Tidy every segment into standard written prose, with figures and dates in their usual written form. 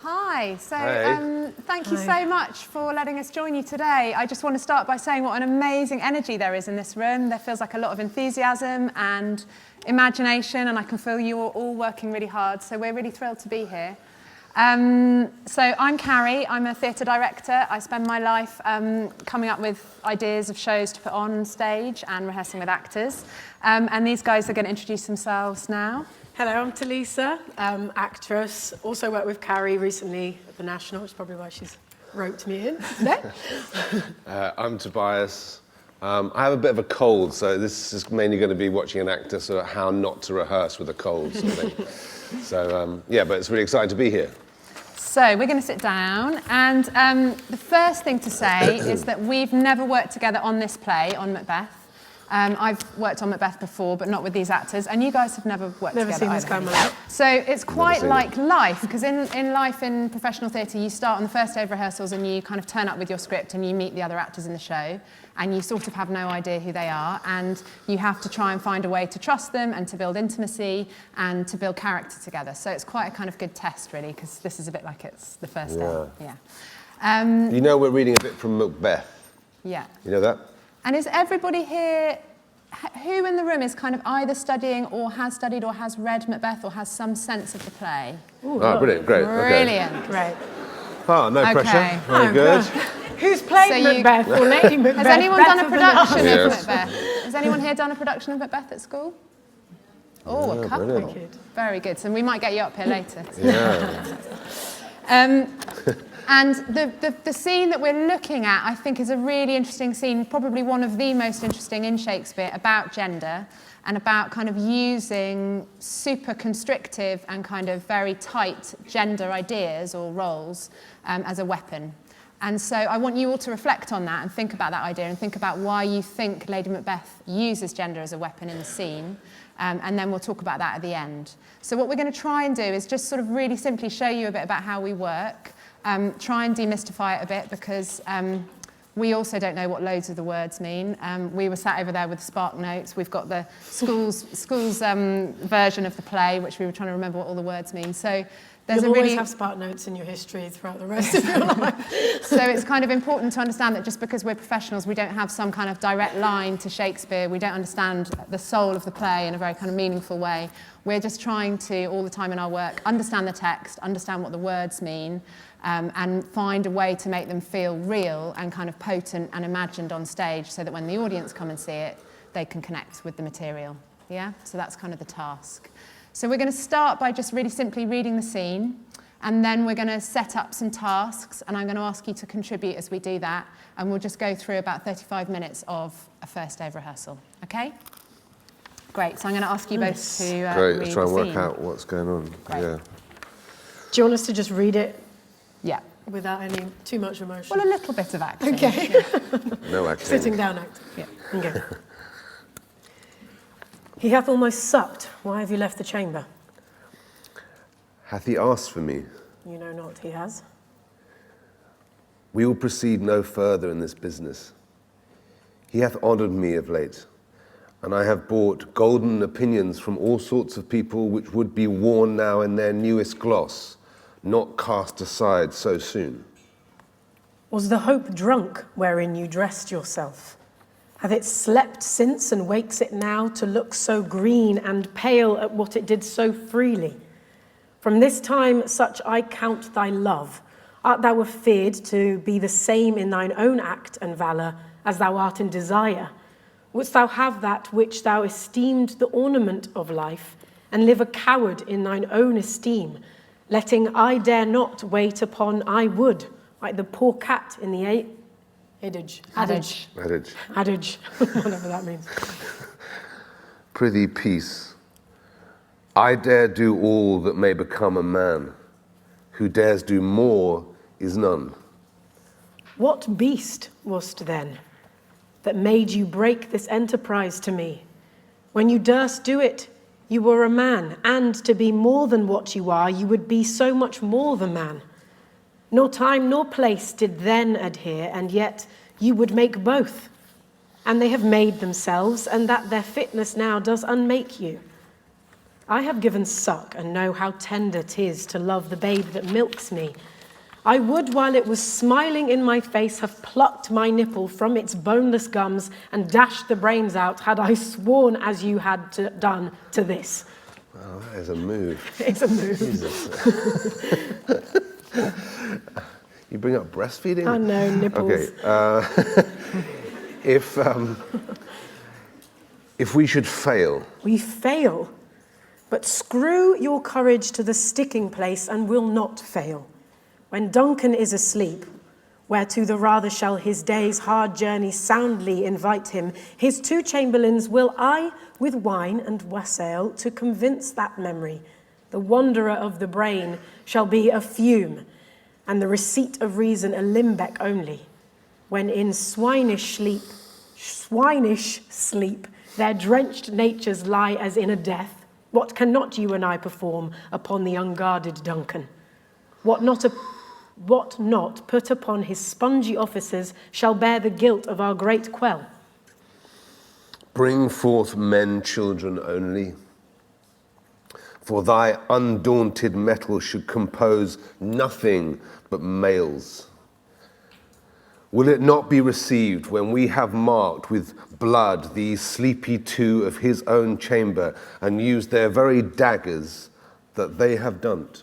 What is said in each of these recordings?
Hi, Hey. thank you so much for letting us join you today. I just want to start by saying what an amazing energy there is in this room. There feels like a lot of enthusiasm and imagination, and I can feel you are all working really hard, so we're really thrilled to be here. So I'm Carrie, I'm a theatre director. I spend my life coming up with ideas of shows to put on stage and rehearsing with actors. And these guys are going to introduce themselves now. Hello, I'm Thalissa, actress. Also worked with Carrie recently at the National, which is probably why she's roped me in today. I'm Tobias. I have a bit of a cold, so this is mainly going to be watching an actor sort of how not to rehearse with a cold sort of thing. So, yeah, but it's really exciting to be here. So we're going to sit down, and the first thing to say is that we've never worked together on this play, on Macbeth. I've worked on Macbeth before, but not with these actors, and you guys have never worked together seen this either. guy. So it's quite like life, because in life in professional theatre, you start on the first day of rehearsals and you kind of turn up with your script and you meet the other actors in the show, and you sort of have no idea who they are, and you have to try and find a way to trust them and to build intimacy and to build character together. So it's quite a kind of good test, really, because this is a bit like it's the first day. Yeah. You know we're reading a bit from Macbeth. Yeah. You know that? And is everybody here, who in the room is kind of either studying or has studied or has read Macbeth or has some sense of the play? Ooh, oh, brilliant, great. Brilliant. Okay. Great. Oh, no pressure. Very good. Who's played Macbeth or Lady Macbeth? Has anyone done a production Yes. of Macbeth? Has anyone here done a production of Macbeth at school? Oh, Yeah, a couple. brilliant. Very good. So we might get you up here later. Yeah. And the scene that we're looking at, I think, is a really interesting scene, probably one of the most interesting in Shakespeare, about gender and about kind of using super constrictive and kind of very tight gender ideas or roles as a weapon. And so I want you all to reflect on that and think about that idea and think about why you think Lady Macbeth uses gender as a weapon in the scene. And then we'll talk about that at the end. So what we're going to try and do is just sort of really simply show you a bit about how we work. Try and demystify it a bit, because we also don't know what loads of the words mean. We were sat over there with Spark Notes. We've got the school's version of the play, which we were trying to remember what all the words mean. So there's You'll a really always have Spark Notes in your history throughout the rest of your life. So it's kind of important to understand that just because we're professionals, we don't have some kind of direct line to Shakespeare. We don't understand the soul of the play in a very kind of meaningful way. We're just trying to, all the time in our work, understand the text, understand what the words mean, and find a way to make them feel real and kind of potent and imagined on stage, so that when the audience come and see it, they can connect with the material. Yeah? So that's kind of the task. So we're going to start by just really simply reading the scene, and then we're going to set up some tasks, and I'm going to ask you to contribute as we do that, and we'll just go through about 35 minutes of a first day of rehearsal. Okay? Great. So I'm going to ask you both to Great, read let's try and the work scene. out what's going on. Great. Yeah. Do you want us to just read it Yeah. without any too much emotion? Well, a little bit of action. Okay. Yeah. No acting. Sitting down acting. Yeah. Okay. He hath almost supped. Why have you left the chamber? Hath he asked for me? You know not he has. We will proceed no further in this business. He hath honoured me of late, and I have bought golden opinions from all sorts of people, which would be worn now in their newest gloss, not cast aside so soon. Was the hope drunk wherein you dressed yourself? Hath it slept since, and wakes it now to look so green and pale at what it did so freely? From this time such I count thy love. Art thou afeard to be the same in thine own act and valour as thou art in desire? Wouldst thou have that which thou esteemed the ornament of life, and live a coward in thine own esteem, letting I dare not wait upon I would, like the poor cat in the adage, whatever that means. Prithee, peace. I dare do all that may become a man. Who dares do more is none. What beast wast then that made you break this enterprise to me? When you durst do it, you were a man, and to be more than what you are, you would be so much more than man. Nor time nor place did then adhere, and yet you would make both. And they have made themselves, and that their fitness now does unmake you. I have given suck and know how tender 'tis to love the babe that milks me. I would, while it was smiling in my face, have plucked my nipple from its boneless gums and dashed the brains out, had I sworn as you had done to this. Wow, that is a move. It's a move. Jesus. You bring up breastfeeding? I know, nipples. Okay. If we should fail. We fail. But screw your courage to the sticking place and will not fail. When Duncan is asleep, whereto the rather shall his day's hard journey soundly invite him, his 2 chamberlains will I, with wine and wassail, to convince that memory, the wanderer of the brain, shall be a fume, and the receipt of reason a limbeck only. When in swinish sleep, their drenched natures lie as in a death, what cannot you and I perform upon the unguarded Duncan? What not put upon his spongy officers shall bear the guilt of our great quell? Bring forth men, children only. For thy undaunted metal should compose nothing but males. Will it not be received when we have marked with blood these sleepy 2 of his own chamber and used their very daggers that they have done't?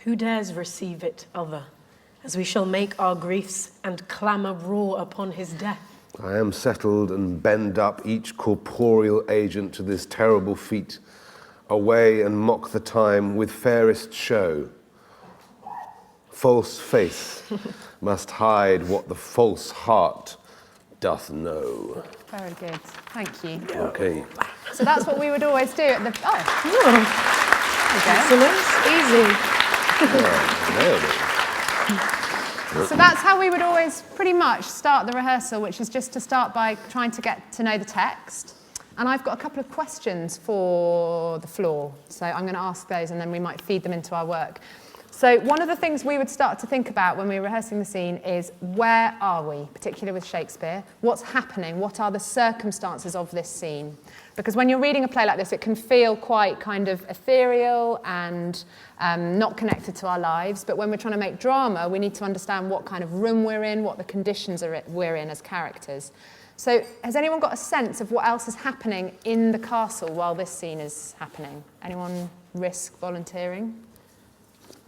Who dares receive it, other, as we shall make our griefs and clamour roar upon his death? I am settled and bend up each corporeal agent to this terrible feat, away and mock the time with fairest show. False face must hide what the false heart doth know. Very good. Thank you. Okay. So that's what we would always do at the... Oh, Excellent. Easy. Nailed it. so that's how we would always pretty much start the rehearsal, which is just to start by trying to get to know the text. And I've got a couple of questions for the floor. So I'm going to ask those and then we might feed them into our work. So one of the things we would start to think about when we're rehearsing the scene is where are we, particularly with Shakespeare? What's happening? What are the circumstances of this scene? Because when you're reading a play like this, it can feel quite kind of ethereal and not connected to our lives. But when we're trying to make drama, we need to understand what kind of room we're in, what the conditions we're in as characters. So has anyone got a sense of what else is happening in the castle while this scene is happening? Anyone risk volunteering?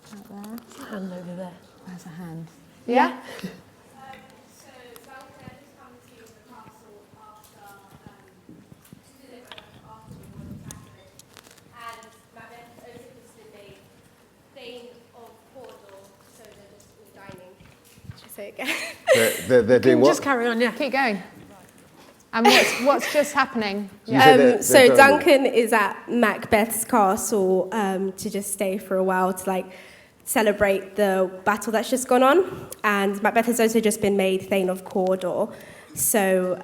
Out there. Hand over there. There's a hand. Yeah? So Duncan has come to the castle after Catherine, and Macbeth opens the thane of corridor, so they're just all dining. Should I say it again? They're doing what? Just carry on, yeah. Keep going. And what's just happening? So Duncan is at Macbeth's castle to just stay for a while to celebrate the battle that's just gone on. And Macbeth has also just been made Thane of Cawdor. So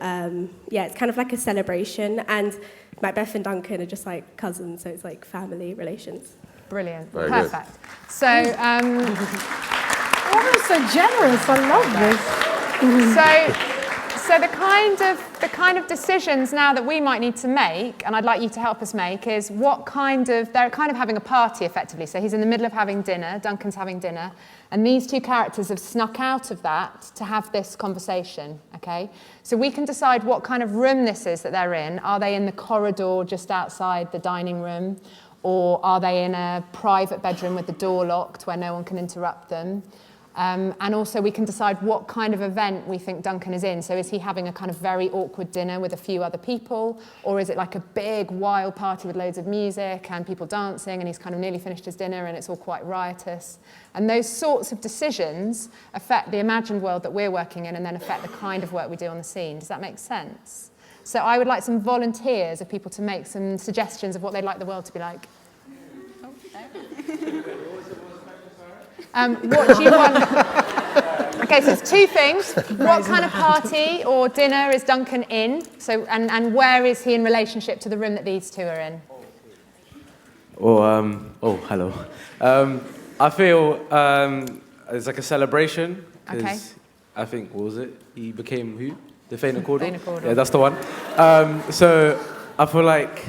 it's kind of like a celebration. And Macbeth and Duncan are just like cousins, so it's like family relations. Brilliant. Very Perfect. good. So, Oh, so generous. I love this. So the kind of decisions now that we might need to make, and I'd like you to help us make, is they're kind of having a party effectively. So he's in the middle of having dinner, Duncan's having dinner, and these 2 characters have snuck out of that to have this conversation, okay? So we can decide what kind of room this is that they're in. Are they in the corridor just outside the dining room? Or are they in a private bedroom with the door locked where no one can interrupt them? And also we can decide what kind of event we think Duncan is in. So is he having a kind of very awkward dinner with a few other people? Or is it like a big wild party with loads of music and people dancing and he's kind of nearly finished his dinner and it's all quite riotous? And those sorts of decisions affect the imagined world that we're working in and then affect the kind of work we do on the scene. Does that make sense? So I would like some volunteers of people to make some suggestions of what they'd like the world to be like. What do you want? Okay, so it's 2 things. What kind of party or dinner is Duncan in? So, and where is he in relationship to the room that these 2 are in? Hello. I feel it's like a celebration. Okay. I think, what was it? He became who? The Thane of Cawdor? Thane of Cawdor. Yeah, that's the one. So I feel like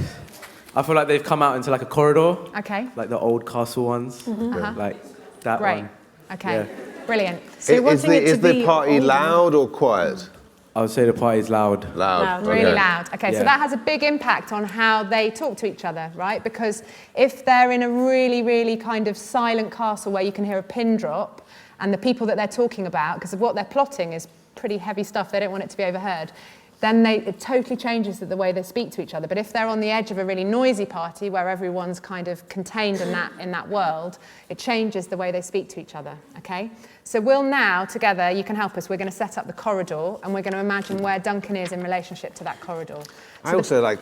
I feel like they've come out into like a corridor. Okay. Like the old castle ones. Like that Great. one. Okay. Yeah. Brilliant. So you're wanting it to is the be party older. loud or quiet? I would say the party's loud. Loud. Really okay. loud. Okay, so Yeah. that has a big impact on how they talk to each other, right? Because if they're in a really, really kind of silent castle where you can hear a pin drop, and the people that they're talking about, because of what they're plotting is pretty heavy stuff, they don't want it to be overheard, then it totally changes the way they speak to each other. But if they're on the edge of a really noisy party where everyone's kind of contained in that world, it changes the way they speak to each other, okay? So we'll now, together, you can help us, we're going to set up the corridor and we're going to imagine where Duncan is in relationship to that corridor. I also I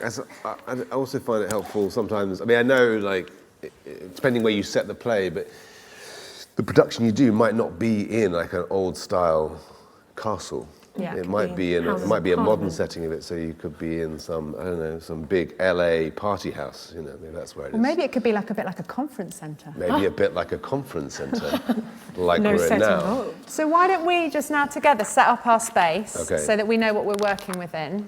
also find it helpful sometimes. I mean, I know, like, depending where you set the play, but the production you do might not be in like an old style castle. Yeah. It might be in House it might be a modern apartment. setting of it, so you could be in some, I don't know, some big LA party house, maybe that's where it is. Or maybe it could be like a bit like a conference centre. Maybe a bit like a conference centre, like No we're in set now. involved. So why don't we just now together set up our space Okay. so that we know what we're working within.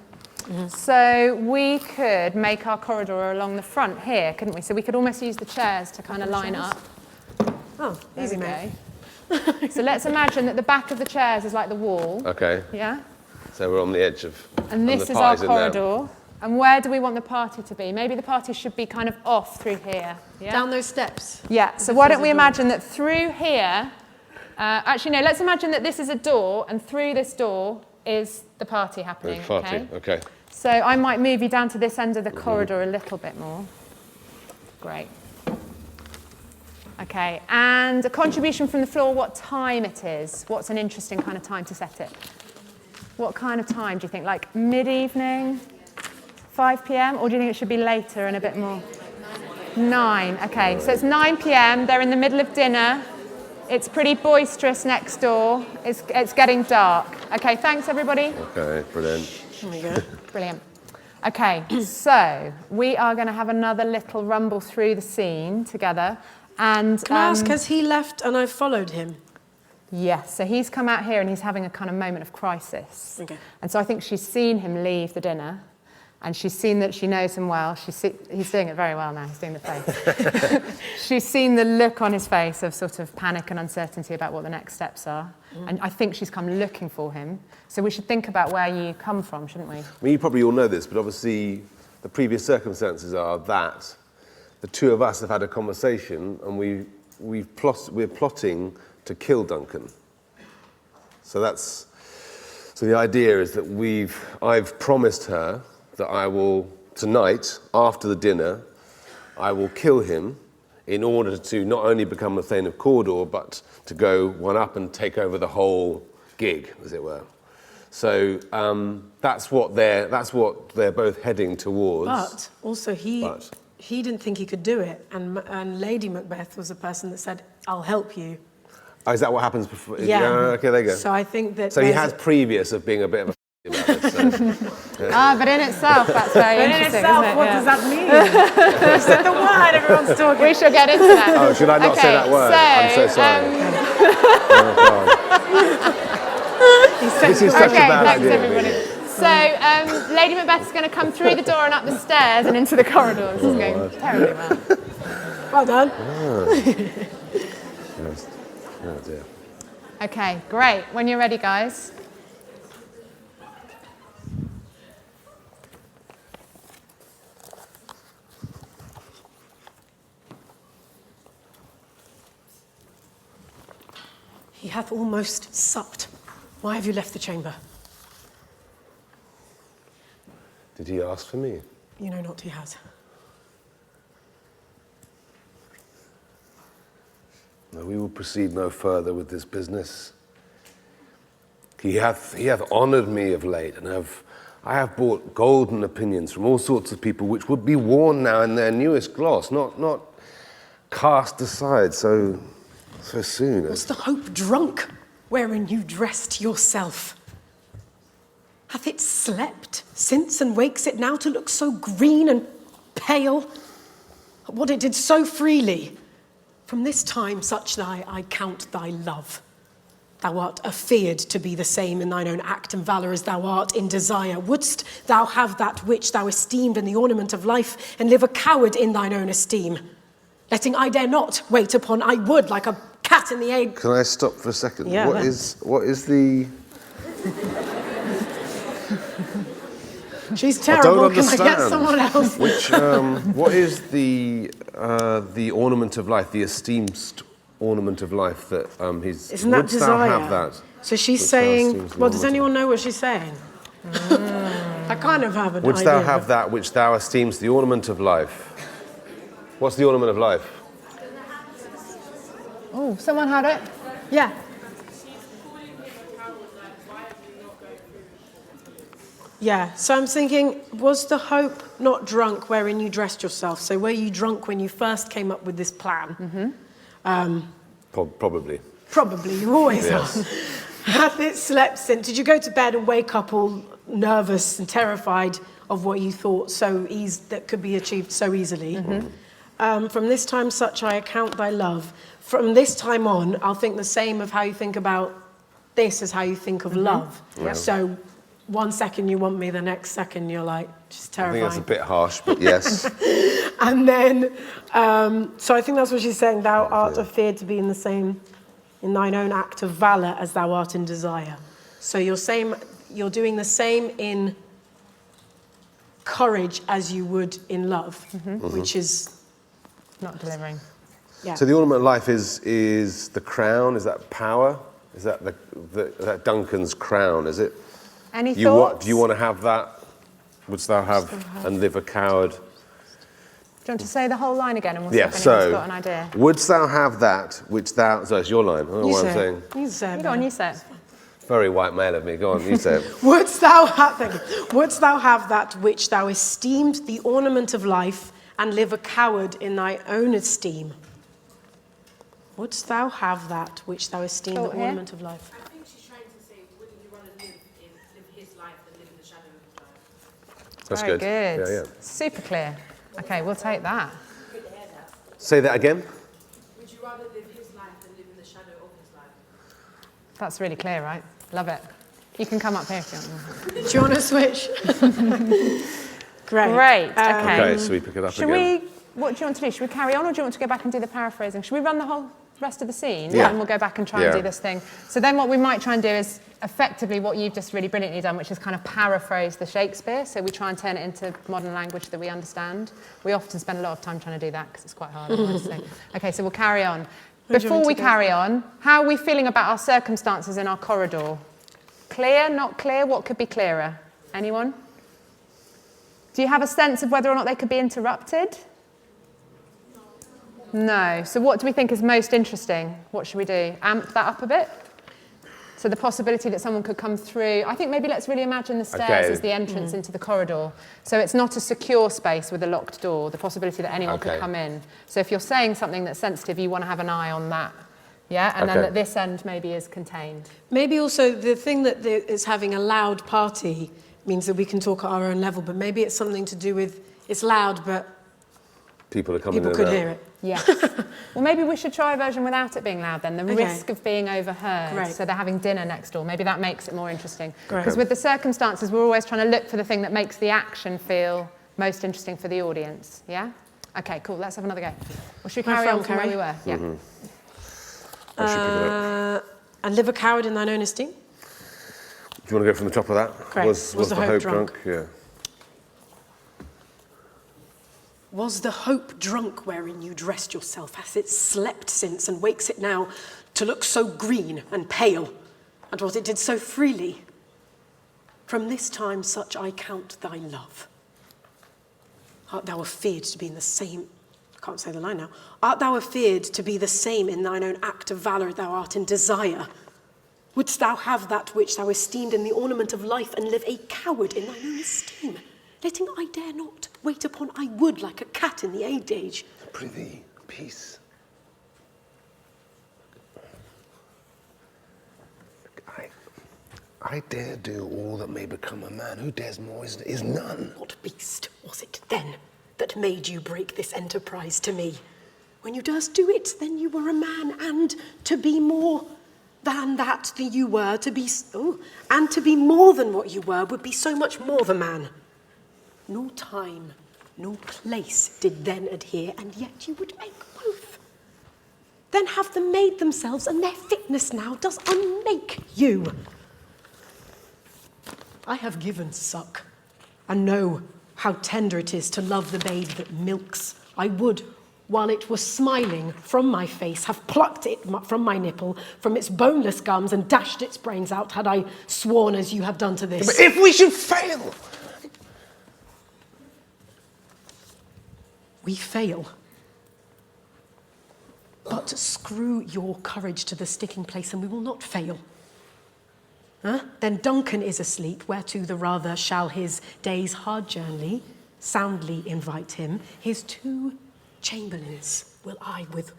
So we could make our corridor along the front here, couldn't we? So we could almost use the chairs to kind of line up. Oh, There easy we mate. go. So let's imagine that the back of the chairs is like the wall. Okay, Yeah? so we're on the edge of. And this the is our party's in there. corridor. And where do we want the party to be? Maybe the party should be kind of off through here. Yeah? Down those steps. Yeah, so why don't we imagine that through here, actually no, let's imagine that this is a door and through this door is the party happening. Party, okay. So I might move you down to this end of the corridor a little bit more. Great. Okay, and a contribution from the floor, what time it is. What's an interesting kind of time to set it? What kind of time do you think? Like mid-evening? 5 p.m? Or do you think it should be later and a bit more? 9, okay. So it's 9 p.m, they're in the middle of dinner. It's pretty boisterous next door. It's getting dark. Okay, thanks everybody. Okay, brilliant. There we go. Brilliant. Okay, so we are going to have another little rumble through the scene together. And Can I ask, has he left and I've followed him? yes, so he's come out here and he's having a kind of moment of crisis. Okay. And so I think she's seen him leave the dinner and she's seen that she knows him well. He's doing it very well now, he's doing the face. She's seen the look on his face of sort of panic and uncertainty about what the next steps are. And I think she's come looking for him. So we should think about where you come from, shouldn't we? I mean, you probably all know this, but obviously the previous circumstances are that the two of us have had a conversation and we're plotting to kill Duncan. So the idea is that I've promised her that I will, tonight, after the dinner, I will kill him in order to not only become a Thane of Cawdor, but to go one up and take over the whole gig, as it were. So that's what they're both heading towards. But also he didn't think he could do it, and Lady Macbeth was the person that said, "I'll help you." Oh, is that what happens before? Yeah. Okay, there you go. So I think that. So he there's has previous of being a bit of a about it. So. But in itself, that's very But in interesting, itself, isn't it? what Yeah. does that mean? You said the word, everyone's talking. We shall get into that. Oh, should I not say that word? I'm so sorry. This is such a Okay, bad thanks idea. everybody. So Lady Macbeth is going to come through the door and up the stairs and into the corridor. This is going terribly well. Well done. Oh dear. Okay, great. When you're ready, guys. He hath almost supped. Why have you left the chamber? Did he ask for me? You know not he has. No, we will proceed no further with this business. He hath honoured me of late, and I have bought golden opinions from all sorts of people, which would be worn now in their newest gloss, not cast aside so soon. Was the hope drunk wherein you dressed yourself? Hath it slept since and wakes it now to look so green and pale? What it did so freely. From this time such I count thy love. thou art afeared to be the same in thine own act and valour as thou art in desire. Wouldst thou have that which thou esteemed in the ornament of life, and live a coward in thine own esteem? Letting I dare not wait upon I would, like a cat in the egg. Can I stop for a second? Yeah, What is the... She's I don't terrible. Can I understand. get someone else? Which, what is the ornament of life, the esteemed ornament of life that he's... Isn't that Wouldst thou desire? have that? So she's which thou saying, esteemest the well, does ornament anyone know what she's saying? I kind of have an Wouldst idea. thou have that which thou esteemest the ornament of life? What's the ornament of life? Oh, someone had it? Yeah. Yeah, so I'm thinking, was the hope not drunk wherein you dressed yourself? So were you drunk when you first came up with this plan? Probably. Probably, you always Yes. are. Hath it slept since? Did you go to bed and wake up all nervous and terrified of what you thought that could be achieved so easily? From this time such I account thy love. From this time on, I'll think the same of how you think about this as how you think of love. Yeah. So 1 second you want me, the next second you're like, just I terrifying. think that's a bit harsh, but yes. And then, so I think that's what she's saying, thou art afeared to be in the same, in thine own act of valour as thou art in desire. So you're doing the same in courage as you would in love, which is... Not delivering. Yeah. So the ornament of life is the crown, is that power? Is that that Duncan's crown, is it? Any thoughts? Do you want to have that? Wouldst thou have and live a coward? Do you want to say the whole line again and we'll see Yeah, if anyone's got an so, idea? wouldst thou have that which thou... So it's your line, I don't know You what say I'm saying. it. You say it. Go on, you say it. Very white male of me, go on, you say it. Wouldst thou have that which thou esteemed the ornament of life, and live a coward in thy own esteem? Wouldst thou have that which thou esteemed the Thought here? ornament of life? I think she's trying to say, wouldn't you rather live his life than live in the shadow of his life? That's Very good. good. Yeah. Super clear. Okay, we'll take that. Say that again. Would you rather live his life than live in the shadow of his life? That's really clear, right? Love it. You can come up here if you want. Do you want to switch? Great. Great, okay. Okay, so we pick it up Should again. what do you want to do? Should we carry on or do you want to go back and do the paraphrasing? Should we run the whole rest of the scene? Yeah. And we'll go back and try and do this thing. So then what we might try and do is effectively what you've just really brilliantly done, which is kind of paraphrase the Shakespeare. So we try and turn it into modern language that we understand. We often spend a lot of time trying to do that because it's quite hard. Okay, so we'll carry on. Before we carry on, how are we feeling about our circumstances in our corridor? Clear, not clear? What could be clearer? Anyone? Do you have a sense of whether or not they could be interrupted? No. So what do we think is most interesting? What should we do? Amp that up a bit? So the possibility that someone could come through. I think maybe let's really imagine the stairs as the entrance into the corridor. So it's not a secure space with a locked door, the possibility that anyone could come in. So if you're saying something that's sensitive, you want to have an eye on that. Yeah, and then that this end maybe is contained. Maybe also the thing that is having a loud party means that we can talk at our own level, but maybe it's something to do with it's loud, but People are coming people in could and out. hear it. Yeah. Well, maybe we should try a version without it being loud then. The Okay. risk of being overheard. Great. So they're having dinner next door. Maybe that makes it more interesting. Great. Because with the circumstances, we're always trying to look for the thing that makes the action feel most interesting for the audience. Yeah? Okay, cool. Let's have another go. Or should we My carry friend, on from where Carrie? we were? Yeah. I should pick it up. And live a coward in thine own esteem? Do you want to go from the top of that? Correct. Was the hope drunk? Yeah. Was the hope drunk wherein you dressed yourself? Has it slept since and wakes it now to look so green and pale? And what it did so freely? From this time such I count thy love. Art thou afeared to be in the same... I can't say the line now. Art thou afeared to be the same in thine own act of valour thou art in desire? Wouldst thou have that which thou esteemed in the ornament of life and live a coward in thine own esteem? Letting I dare not wait upon I would like a cat in the age. Prithee, peace. I dare do all that may become a man. Who dares more is none. What beast was it then that made you break this enterprise to me? When you durst do it, then you were a man, and to be more, than that you were, and to be more than what you were would be so much more the man. No time, no place did then adhere, and yet you would make both. Then have them made themselves, and their fitness now does unmake you. I have given suck, and know how tender it is to love the babe that milks. I would, while it was smiling from my face, have plucked it from my nipple, from its boneless gums, and dashed its brains out, had I sworn as you have done to this. But if we should fail? We fail. But screw your courage to the sticking place, and we will not fail. Huh? Then Duncan is asleep, whereto the rather shall his day's hard journey soundly invite him. His 2 chamberlains will I with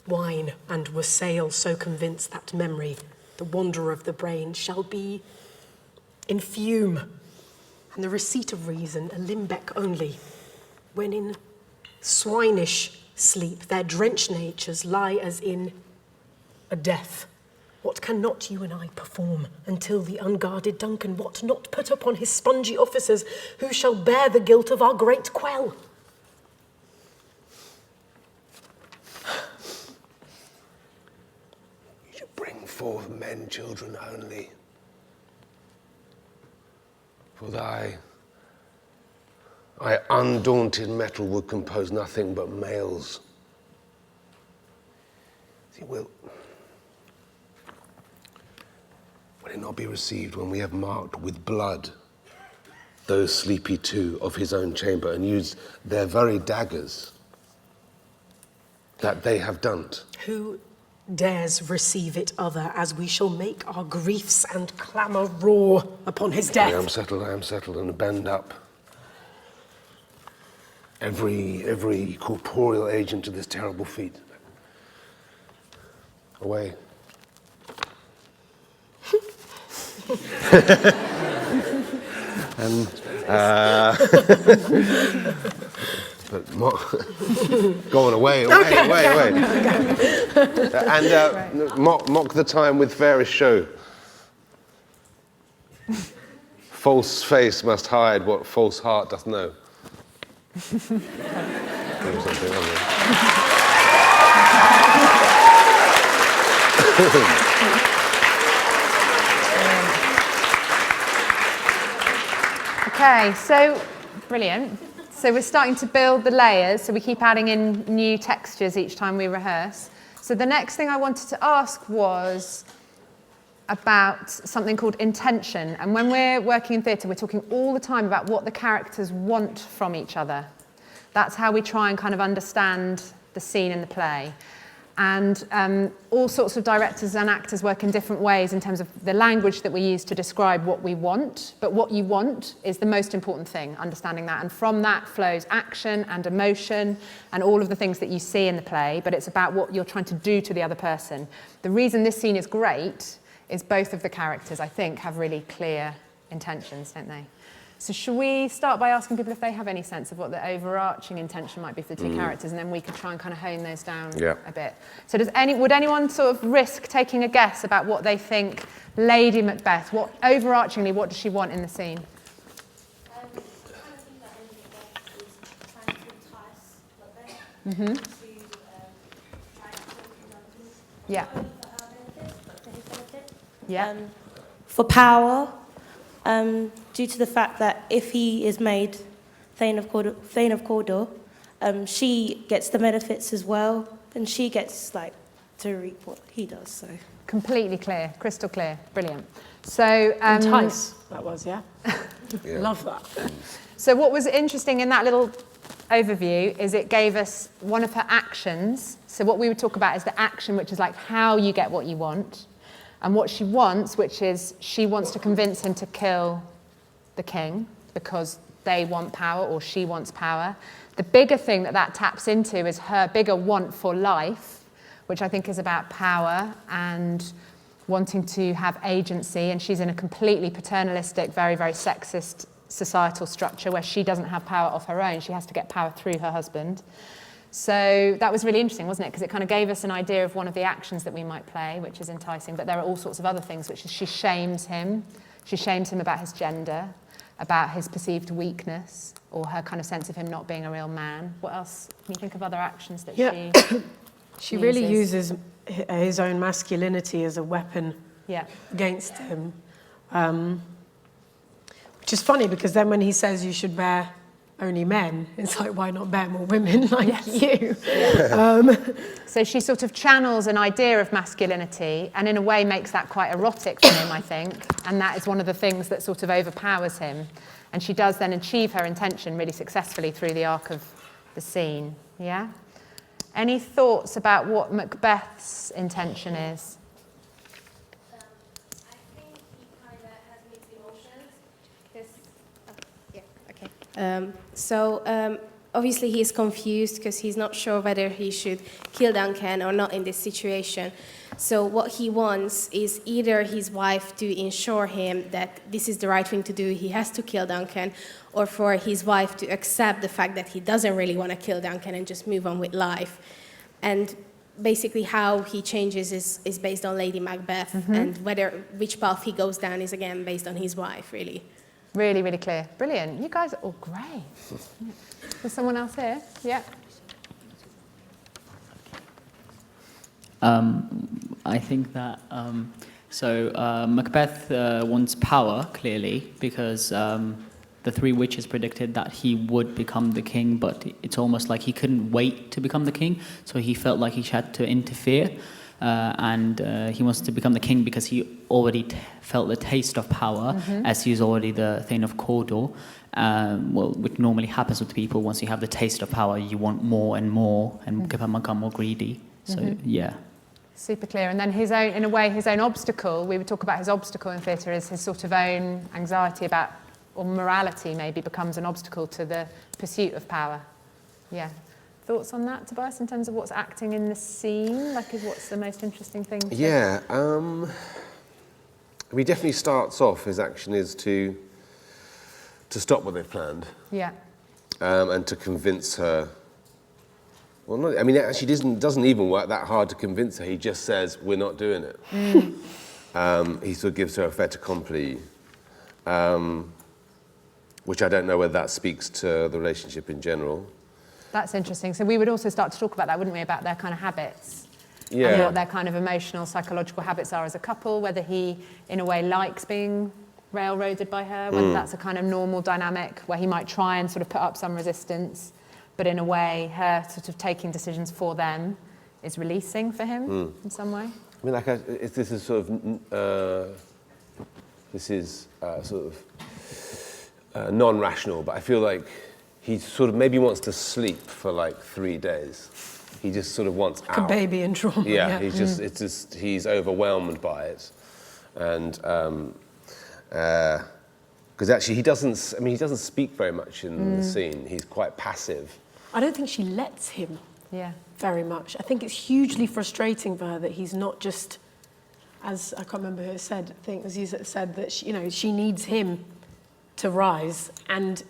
wine and wassail so convince that memory, the wanderer of the brain, shall be in fume, and the receipt of reason a limbeck only, when in swinish sleep their drenched natures lie as in a death. What cannot you and I perform until the unguarded Duncan what not put upon his spongy officers, who shall bear the guilt of our great quell? You should bring forth men, children only. For thy undaunted metal would compose nothing but males. See, will it not be received when we have marked with blood those sleepy 2 of his own chamber, and used their very daggers that they have done? Who dares receive it other, as we shall make our griefs and clamour roar upon his death? I am settled, and bend up every corporeal agent to this terrible feat. Away. And but go on, away. And mock the time with fairest show. False face must hide what false heart doth know. Okay, so brilliant. So we're starting to build the layers, so we keep adding in new textures each time we rehearse. So the next thing I wanted to ask was about something called intention. And when we're working in theatre, we're talking all the time about what the characters want from each other. That's how we try and kind of understand the scene in the play. And all sorts of directors and actors work in different ways in terms of the language that we use to describe what we want. But what you want is the most important thing, understanding that. And from that flows action and emotion and all of the things that you see in the play. But it's about what you're trying to do to the other person. The reason this scene is great is both of the characters, I think, have really clear intentions, don't they? So should we start by asking people if they have any sense of what the overarching intention might be for the 2 characters, and then we could try and kind of hone those down a bit. So would anyone sort of risk taking a guess about what they think Lady Macbeth, overarchingly, what does she want in the scene? I kind of think that Lady Macbeth is trying to entice Macbeth to try and talk Duncan. Yeah. Not only for her benefit, but for his benefit. Yeah. For power. Due to the fact that if he is made Thane of Cawdor, she gets the benefits as well, and she gets to reap what he does. So Completely clear, crystal clear, brilliant. So Entice, that was, yeah? Love that. So what was interesting in that little overview is it gave us one of her actions. So what we would talk about is the action, which is like how you get what you want. And what she wants, which is she wants to convince him to kill the king because they want power or she wants power. The bigger thing that taps into is her bigger want for life, which I think is about power and wanting to have agency. And she's in a completely paternalistic, very, very sexist societal structure where she doesn't have power of her own. She has to get power through her husband. So that was really interesting, wasn't it? Because it kind of gave us an idea of one of the actions that we might play, which is enticing, but there are all sorts of other things, which is she shames him. She shames him about his gender, about his perceived weakness, or her kind of sense of him not being a real man. What else? Can you think of other actions that she really uses his own masculinity as a weapon against him. Which is funny, because then when he says you should bear only men, it's like, why not bear more women like you? So she sort of channels an idea of masculinity and in a way makes that quite erotic for him, I think. And that is one of the things that sort of overpowers him. And she does then achieve her intention really successfully through the arc of the scene. Yeah? Any thoughts about what Macbeth's intention is? I think he kind of has mixed emotions. Obviously he's confused because he's not sure whether he should kill Duncan or not in this situation. So what he wants is either his wife to ensure him that this is the right thing to do, he has to kill Duncan, or for his wife to accept the fact that he doesn't really want to kill Duncan and just move on with life. And basically how he changes is based on Lady Macbeth, and which path he goes down is again based on his wife, really. Really, really clear. Brilliant. You guys are all great. There's someone else here? Yeah. I think that, Macbeth wants power, clearly, because the three witches predicted that he would become the king, but it's almost like he couldn't wait to become the king, so he felt like he had to interfere, and he wants to become the king because he already felt the taste of power, as he's already the Thane of Cawdor, which normally happens with people. Once you have the taste of power, you want more and more, and become more greedy. So, yeah. Super clear. And then his own, in a way, his own obstacle, we would talk about his obstacle in theatre, is his sort of own anxiety about, or morality maybe, becomes an obstacle to the pursuit of power. Yeah. Thoughts on that, Tobias, in terms of what's acting in the scene? Like, what's the most interesting thing? Yeah. He definitely starts off, his action is to stop what they've planned. Yeah. And to convince her. Well, not, I mean, it actually doesn't even work that hard to convince her. He just says, we're not doing it. He sort of gives her a fait accompli, which I don't know whether that speaks to the relationship in general. That's interesting. So we would also start to talk about that, wouldn't we, about their kind of habits? Yeah. And what their kind of emotional, psychological habits are as a couple, whether he, in a way, likes being railroaded by her, whether that's a kind of normal dynamic where he might try and sort of put up some resistance, but in a way, her sort of taking decisions for them is releasing for him in some way. I mean, like, this is sort of non-rational, but I feel like he sort of maybe wants to sleep for like 3 days. He just sort of wants out. Like a baby in trauma. Yeah, he's overwhelmed by it, and because actually he doesn't speak very much in the scene. He's quite passive. I don't think she lets him very much. I think it's hugely frustrating for her that he's not just, as I can't remember who it said, I think it was you that said that she needs him to rise and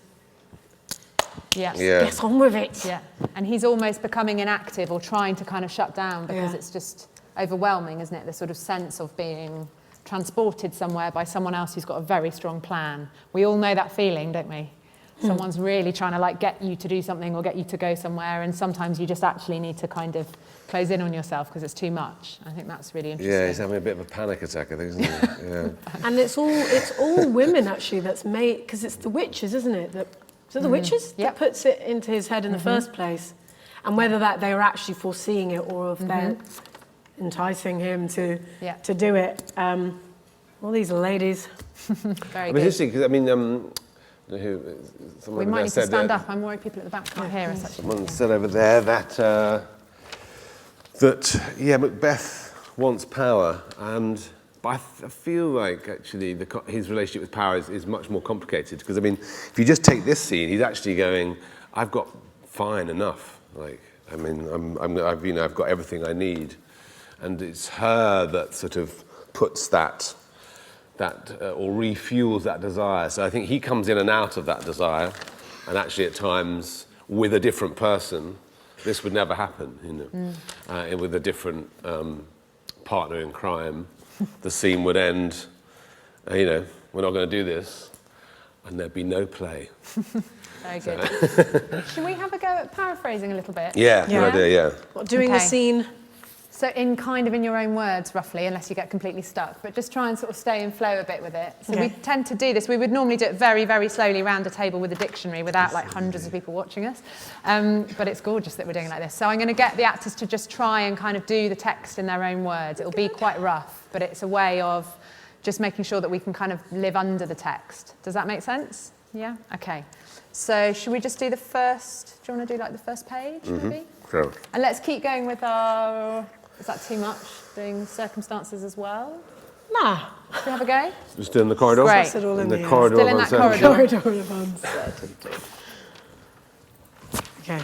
get on with it. Yeah, and he's almost becoming inactive or trying to kind of shut down because it's just overwhelming, isn't it? The sort of sense of being transported somewhere by someone else who's got a very strong plan. We all know that feeling, don't we? Someone's really trying to like get you to do something or get you to go somewhere, and sometimes you just actually need to kind of close in on yourself because it's too much. I think that's really interesting. Yeah, he's having a bit of a panic attack, I think, isn't he? Yeah. And it's all women actually that's made, because it's the witches, isn't it? The witches that puts it into his head in the first place, and whether that they were actually foreseeing it or if they're enticing him to do it. All these ladies. Very good. It's interesting because we might need to stand up. I'm worried people at the back can't hear us. Someone said over there that Macbeth wants power, but I feel like actually his relationship with power is much more complicated. Because I mean, if you just take this scene, he's actually going, "I've got fine enough. Like, I mean, I've got everything I need," and it's her that sort of puts that or refuels that desire. So I think he comes in and out of that desire, and actually at times with a different person, this would never happen, you know. And with a different partner in crime, the scene would end, you know, we're not going to do this, and there'd be no play. Very good. Should we have a go at paraphrasing a little bit? Yeah, good idea, yeah. What, doing the Okay. scene? So in your own words, roughly, unless you get completely stuck, but just try and sort of stay in flow a bit with it. So we tend to do this. We would normally do it very, very slowly round a table with a dictionary without like hundreds of people watching us. But it's gorgeous that we're doing it like this. So I'm going to get the actors to just try and kind of do the text in their own words. It'll be quite rough, but it's a way of just making sure that we can kind of live under the text. Does that make sense? Yeah? Okay. So should we just do the first, do you want to do like the first page, maybe? Sure. And let's keep going with our... Is that too much, doing circumstances as well? Nah. Should we have a go? Just in the corridor? Great. Sit all In in the the corridor Still in of that uncertainty. corridor of uncertainty. Okay.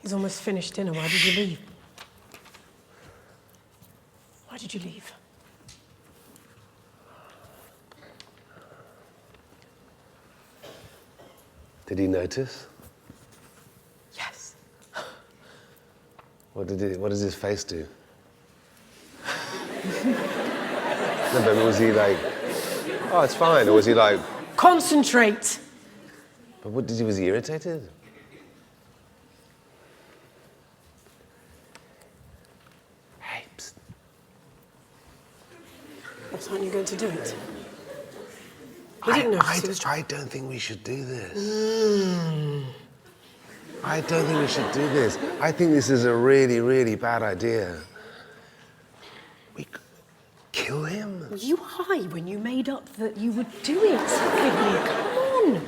He's almost finished dinner. Why did you leave? Why did you leave? Did he notice? Yes. What does his face do? No, but was he like, oh, it's fine, or was he like, Concentrate. but was he irritated? Hey, psst. What, aren't you going to do it? He didn't notice he was I don't think we should do this. I don't think we should do this. I think this is a really, really bad idea. We kill him? Were you high when you made up that you would do it? Come on.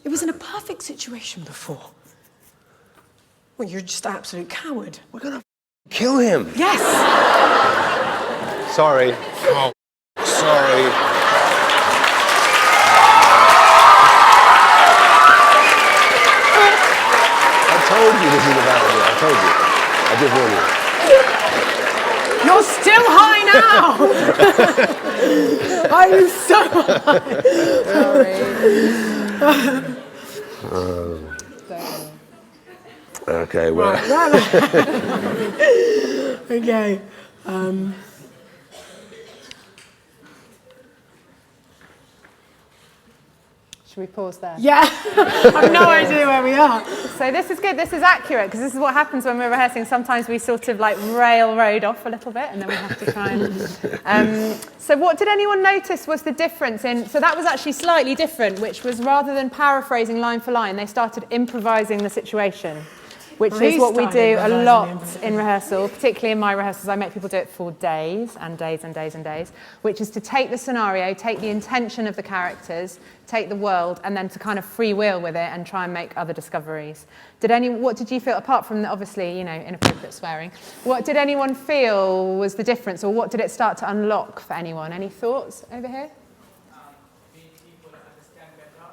It was in a perfect situation before. Well, you're just an absolute coward. We're gonna kill him. Yes! Sorry. Oh, sorry. I told you this is a bad idea. I told you. I did warn you. You're still high now! Are you so high? Okay, well. Okay. Should we pause there? Yeah. I've no idea where we are. So this is good, this is accurate, because this is what happens when we're rehearsing. Sometimes we sort of like railroad off a little bit, and then we have to try and... So what did anyone notice was the difference in... So that was actually slightly different, which was rather than paraphrasing line for line, they started improvising the situation, which is what we do a lot in rehearsal, particularly in my rehearsals. I make people do it for days and days and days and days, which is to take the scenario, take the intention of the characters, take the world, and then to kind of freewheel with it and try and make other discoveries. What did you feel, apart from the, obviously, you know, inappropriate swearing, what did anyone feel was the difference, or what did it start to unlock for anyone? Any thoughts over here? People understand better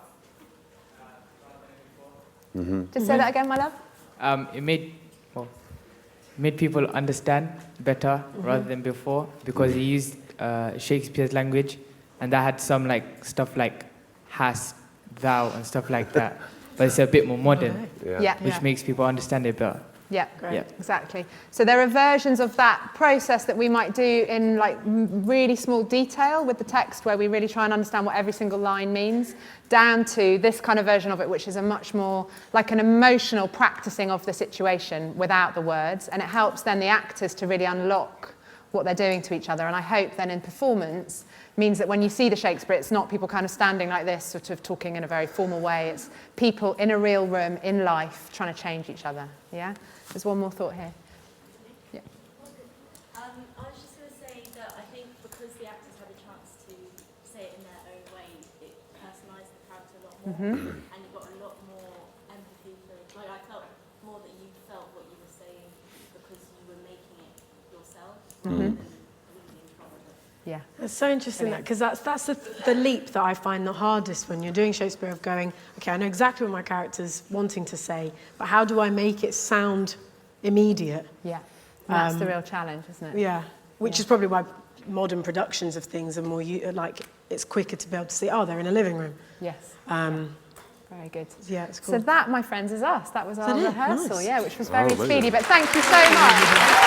rather than before. Just say that again, my love. It made people understand better rather than before, because he used Shakespeare's language, and that had some like stuff like hast, thou, and stuff like that. But it's a bit more modern, which makes people understand it better. Yeah, Yeah. exactly. So there are versions of that process that we might do in like really small detail with the text, where we really try and understand what every single line means, down to this kind of version of it, which is a much more like an emotional practicing of the situation without the words, and it helps then the actors to really unlock what they're doing to each other. And I hope then in performance means that when you see the Shakespeare, it's not people kind of standing like this, sort of talking in a very formal way. It's people in a real room, in life, trying to change each other. Yeah? There's one more thought here. Yeah. I was just going to say that I think because the actors had a chance to say it in their own way, it personalised the character a lot more, and you got a lot more empathy for. Like, I felt more that you felt what you were saying because you were making it yourself rather than reading from it. Yeah. It's so interesting because that's the leap that I find the hardest when you're doing Shakespeare, of going, okay, I know exactly what my character's wanting to say, but how do I make it sound immediate? Yeah. And that's the real challenge, isn't it? Yeah. Which is probably why modern productions of things are more it's quicker to be able to see, oh, they're in a living room. Yes. Very good. Yeah, it's cool. So that, my friends, is us. That was our it? rehearsal, Nice. yeah, which was very amazing. speedy. But thank you so much.